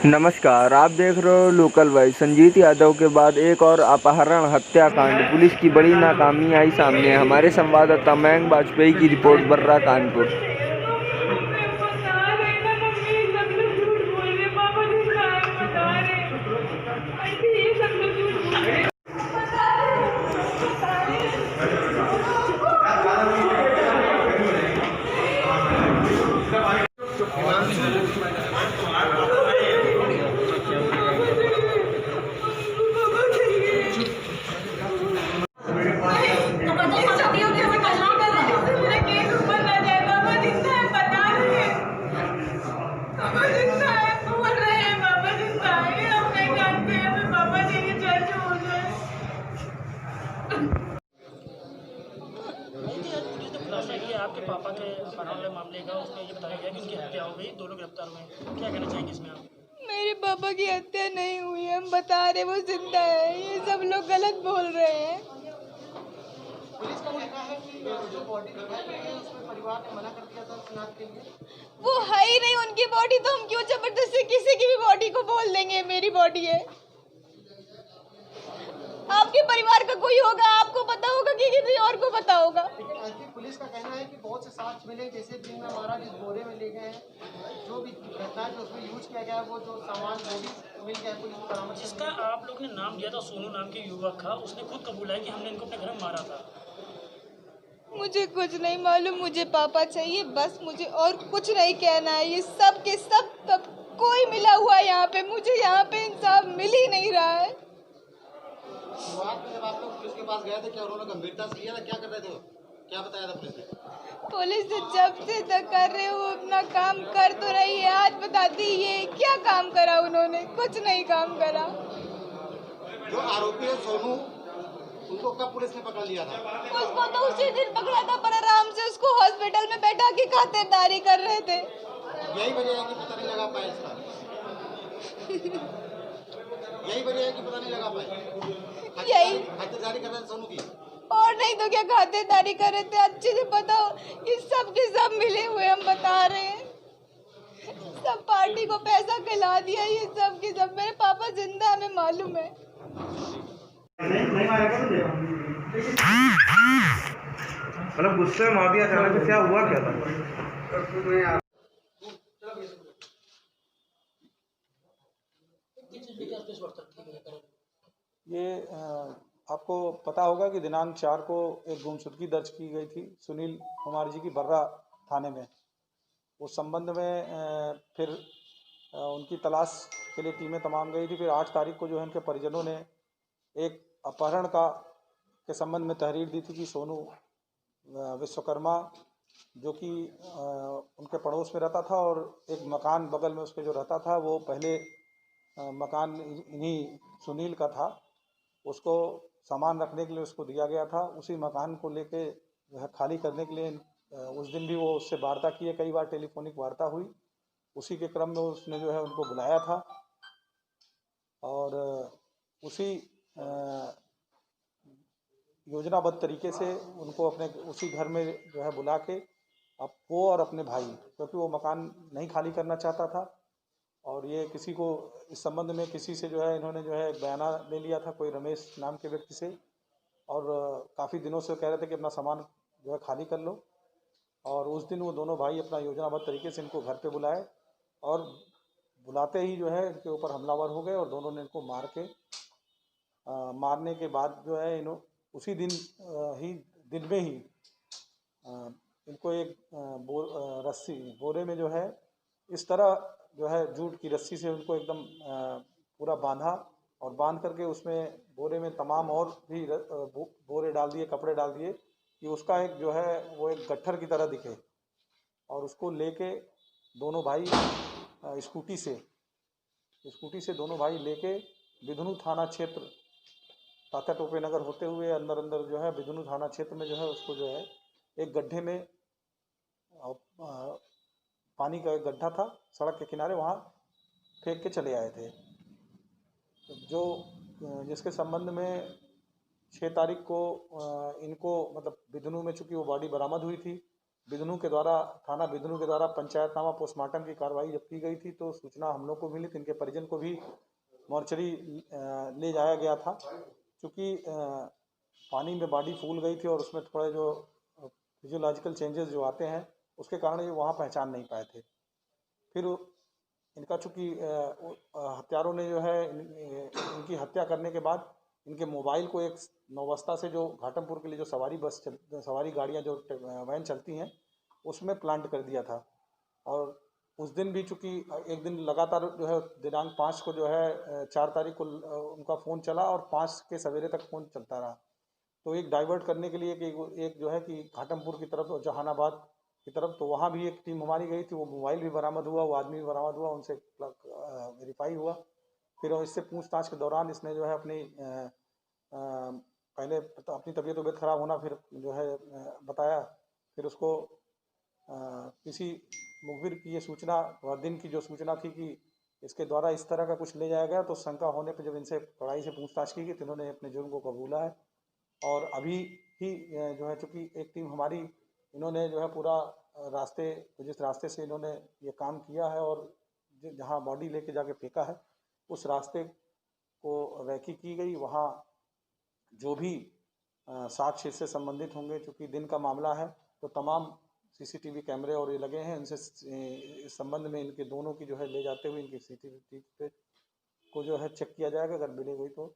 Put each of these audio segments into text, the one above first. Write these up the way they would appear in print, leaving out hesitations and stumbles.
नमस्कार, आप देख रहे हो लोकल वाइज। संजीत यादव के बाद एक और अपहरण हत्याकांड, पुलिस की बड़ी नाकामी आई सामने। हमारे संवाददाता मयंक वाजपेयी की रिपोर्ट, बर्रा कानपुर। आपके पापा के अपहरण वाले मामले का उसमें ये बताया गया कि उनकी हत्या हो गई, 2 लोग गिरफ्तार हुए हैं। क्या कहना चाहेंगे इसमें आप? मेरे पापा की हत्या नहीं हुई है, हम बता रहे वो जिंदा है। ये सब लोग गलत बोल रहे हैं। पुलिस का कहना है कि जो बॉडी दिखाई गई है उसमें परिवार ने मना कर दिया था शिनाख्त के लिए। वो है ही नहीं उनकी बॉडी, तो हम क्यों जबरदस्ती किसी की भी बॉडी को बोल देंगे मेरी बॉडी है। आपके परिवार का कोई होगा, आपको पता होगा कि किसी और को पता होगा। लेकिन पुलिस का कहना है कि बहुत से साक्ष्य मिले, जैसे दिन में हमारा जिस बोरे में ले गए हैं, जो भी घटना जो उसमें यूज किया गया है, वो जो सामान वो भी मिल गया पुलिस को बरामद। जिसका आप लोग ने नाम दिया था, सोनू नाम के युवक का, उसने खुद कबूला है कि हमने इनको अपने घर में मारा था। मुझे कुछ नहीं मालूम, मुझे पापा चाहिए बस, मुझे और कुछ नहीं कहना है। ये सब के सब कोई मिला हुआ है यहाँ पे, मुझे यहाँ पे इंसाफ मिल ही नहीं रहा है। शुरुआत में जब आप लोग पुलिस के पास गए थे, क्या उन्होंने गंभीरता से लिया था? क्या कर रहे थे, क्या बताया था पुलिस ने? पुलिस जब से तक कर रहे हो अपना काम कर तो रही है, आज बताती ये क्या काम करा उन्होंने, कुछ नहीं काम करा। जो आरोपी है सोनू, उनको कब पुलिस ने पकड़ लिया था? उसको तो उसी दिन पकड़ा था, पर आराम से उसको हॉस्पिटल में बैठा के खातिरदारी कर रहे थे। यही वजह है कि पता नहीं लगा पाए इसका। यही वजह है कि पता नहीं लगा पाए। यही खातिरदारी कर रहे थे सोनू की, और नहीं तो क्या खातिरदारी कर रहे थे। अच्छे से पता हो, ये सब के सब मिले हुए हम बता रहे हैं। सब पार्टी को पैसा खिला दिया, ये सब के सब। मेरे पापा जिंदा है, हमें मालूम है। मतलब गुस्से में मार दिया अचानक, क्या हुआ क्या था? ये आपको पता होगा कि दिनांक 4 को एक गुमशुदगी दर्ज की गई थी सुनील कुमार जी की बर्रा थाने में। उस संबंध में फिर उनकी तलाश के लिए टीमें तमाम गई थी। फिर 8 तारीख को जो है उनके परिजनों ने एक अपहरण के संबंध में तहरीर दी थी कि सोनू विश्वकर्मा, जो कि उनके पड़ोस में रहता था और एक मकान बगल में उसके जो रहता था, वो पहले मकान इन्हीं सुनील का था, उसको सामान रखने के लिए उसको दिया गया था। उसी मकान को लेके जो है खाली करने के लिए उस दिन भी वो उससे वार्ता की है, कई बार टेलीफोनिक वार्ता हुई। उसी के क्रम में उसने जो है उनको बुलाया था और उसी योजनाबद्ध तरीके से उनको अपने उसी घर में जो है बुला के, अब वो और अपने भाई, क्योंकि वो मकान नहीं खाली करना चाहता था और ये किसी को इस संबंध में किसी से जो है इन्होंने जो है बयाना ले लिया था, कोई रमेश नाम के व्यक्ति से, और काफ़ी दिनों से कह रहे थे कि अपना सामान जो है खाली कर लो। और उस दिन वो दोनों भाई अपना योजनाबद्ध तरीके से इनको घर पे बुलाए और बुलाते ही जो है इनके ऊपर हमलावर हो गए और दोनों ने इनको मारने के बाद जो है उसी दिन दिन में ही इनको एक बोरे में जो है इस तरह जो है जूट की रस्सी से उनको एकदम पूरा बांधा और बांध करके उसमें बोरे में तमाम और भी बोरे डाल दिए, कपड़े डाल दिए कि उसका एक जो है वो एक गट्ठर की तरह दिखे। और उसको लेके दोनों भाई स्कूटी से दोनों भाई लेके बिधनू थाना क्षेत्र, ताता टोपे नगर होते हुए अंदर जो है बिधनू थाना क्षेत्र में जो है उसको जो है एक गड्ढे में, पानी का एक गड्ढा था सड़क के किनारे, वहाँ फेंक के चले आए थे। जो जिसके संबंध में 6 तारीख को इनको मतलब बिधनू में चूँकि वो बॉडी बरामद हुई थी बिदनू के द्वारा थाना बिदनू के द्वारा पंचायतनामा पोस्टमार्टम की कार्रवाई जब की गई थी तो सूचना हम लोग को मिली तो इनके परिजन को भी मॉर्चरी ले जाया गया था। क्योंकि पानी में बॉडी फूल गई थी और उसमें थोड़े जो फिजियोलॉजिकल चेंजेस जो आते हैं उसके कारण ये वहाँ पहचान नहीं पाए थे। फिर इनका चूँकि हत्यारों ने जो है इनकी हत्या करने के बाद इनके मोबाइल को एक नौबस्ता से जो घाटमपुर के लिए जो सवारी गाड़ियाँ जो वैन चलती हैं उसमें प्लांट कर दिया था। और उस दिन भी चूँकि एक दिन लगातार जो है दिनांक 5 को जो है 4 तारीख को उनका फ़ोन चला और 5 के सवेरे तक फ़ोन चलता रहा। तो एक डाइवर्ट करने के लिए एक जो है कि घाटमपुर की तरफ और जहानाबाद की तरफ, तो वहाँ भी एक टीम हमारी गई थी। वो मोबाइल भी बरामद हुआ, वो आदमी भी बरामद हुआ, उनसे वेरीफाई हुआ। फिर इससे पूछताछ के दौरान इसने जो है पहले अपनी तबीयत ख़राब होना फिर जो है बताया। फिर उसको किसी मुखबिर की ये सूचना दिन की जो सूचना थी कि इसके द्वारा इस तरह का कुछ ले जाया गया, तो शंका होने पर जब इनसे कड़ाई से पूछताछ की गई तो इन्होंने अपने जुर्म को कबूला है। और अभी ही जो है चूँकि एक टीम हमारी इन्होंने जो है पूरा रास्ते जिस रास्ते से इन्होंने ये काम किया है और जहाँ बॉडी लेके जाके फेंका है उस रास्ते को रेकी की गई। वहाँ जो भी साक्ष्य इससे संबंधित होंगे, चूँकि दिन का मामला है तो तमाम सीसीटीवी कैमरे और ये लगे हैं, इनसे इस संबंध में इनके दोनों की जो है ले जाते हुए इनकी सीसीटीवी पे को जो है चेक किया जाएगा। अगर मिले गई तो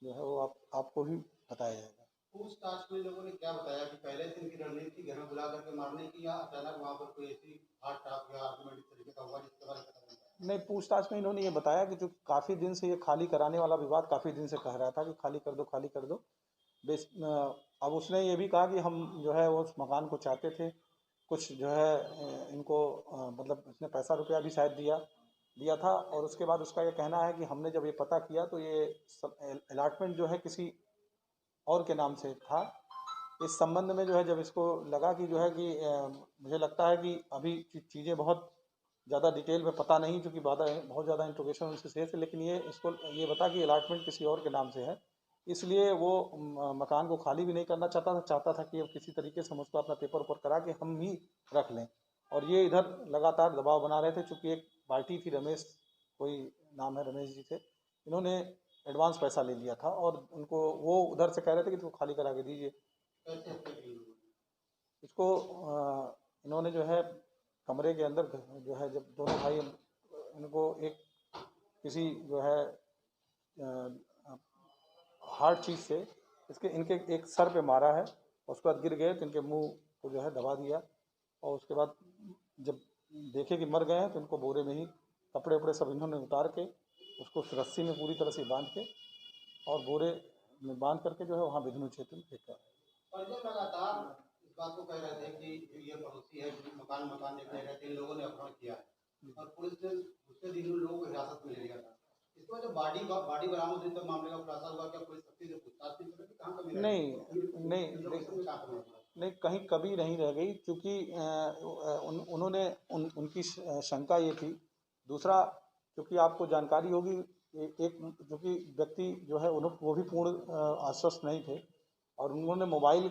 जो है वो आपको भी बताया जाएगा। पूछताछ में लोगों ने क्या बताया कि पहले से इनकी रणनीति घर में बुला करके मारने की या अचानक वहाँ पर कोई ऐसी हाथ टाप या आर्गुमेंट तरीके का हुआ जिसके बारे में? नहीं, पूछताछ में इन्होंने ये बताया कि जो काफ़ी दिन से ये खाली कराने वाला विवाद काफ़ी दिन से कह रहा था कि खाली कर दो। अब उसने ये भी कहा कि हम जो है वो उस मकान को चाहते थे। कुछ जो है इनको मतलब इसने पैसा रुपया भी शायद दिया था। और उसके बाद उसका ये कहना है कि हमने जब ये पता किया तो ये अलॉटमेंट जो है किसी और के नाम से था। इस संबंध में जो है जब इसको लगा कि जो है कि मुझे लगता है कि अभी चीज़ें बहुत ज़्यादा डिटेल में पता नहीं, क्योंकि बहुत ज़्यादा इंट्रोगेशन उनसे शेष है, लेकिन इसको ये बता कि अलॉटमेंट किसी और के नाम से है, इसलिए वो मकान को खाली भी नहीं करना चाहता था कि किसी तरीके से हम उसको अपना पेपर ऊपर करा के हम ही रख लें। और ये इधर लगातार दबाव बना रहे थे। चूँकि एक पार्टी थी, रमेश कोई नाम है, रमेश जी थे, इन्होंने एडवांस पैसा ले लिया था और उनको वो उधर से कह रहे थे कि तो खाली करा के दीजिए। इसको इन्होंने जो है कमरे के अंदर जो है जब दोनों भाई इनको एक किसी जो है हार्ड चीज़ से इनके एक सर पे मारा है। उसके बाद गिर गए तो इनके मुंह को जो है दबा दिया। और उसके बाद जब देखे कि मर गए हैं तो इनको बोरे में ही कपड़े वपड़े सब इन्होंने उतार के उसको रस्सी में पूरी तरह से बांध के और बोरे में बांध करके जो है वहाँ बिदनू क्षेत्र में फेंका। और जब लगातार इस बात को कह रहे थे कि ये पड़ोसी है, मकान देखने गए थे, इन लोगों ने अपहरण किया है और पुलिस ने उसके दिन उन लोगों को हिरासत में ले लिया था। इसके बाद जब बॉडी बरामद हुई तब मामले का खुलासा हुआ, क्या पुलिस सख्ती से पूछताछ नहीं कर रही? कहाँ कमी नहीं, कहीं कभी नहीं रह गई, क्योंकि उन्होंने उनकी शंका ये थी। दूसरा, क्योंकि आपको जानकारी होगी एक जो कि व्यक्ति जो है वो भी पूर्ण आश्वस्त नहीं थे और उन्होंने मोबाइल,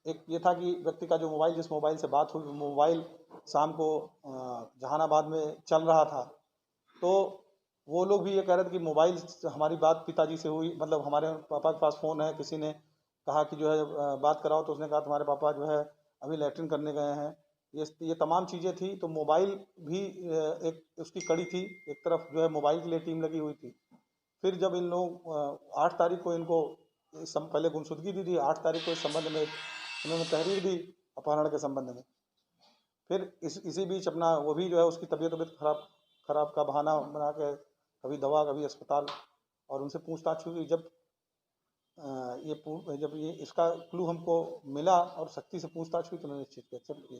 एक ये था कि व्यक्ति का जो मोबाइल, जिस मोबाइल से बात हुई, मोबाइल शाम को जहानाबाद में चल रहा था। तो वो लोग भी ये कह रहे थे कि मोबाइल हमारी बात पिताजी से हुई, मतलब हमारे पापा के पास फ़ोन है, किसी ने कहा कि जो है बात कराओ, तो उसने कहा तुम्हारे पापा जो है अभी लैट्रिन करने गए हैं। ये तमाम चीज़ें थी। तो मोबाइल भी एक उसकी कड़ी थी। एक तरफ जो है मोबाइल के लिए टीम लगी हुई थी। फिर जब इन लोग 8 तारीख को इनको पहले गुमशुदगी दी थी, 8 तारीख को इस संबंध में उन्होंने तहरीर दी अपहरण के संबंध में। फिर इसी बीच अपना वो भी जो है उसकी तबीयत खराब का बहाना बना के कभी दवा कभी अस्पताल, और उनसे पूछताछ हुई। जब ये इसका क्लू हमको मिला और सख्ती से पूछताछ हुई तो उन्होंने इस चीज़ को एक्सेप्ट किया।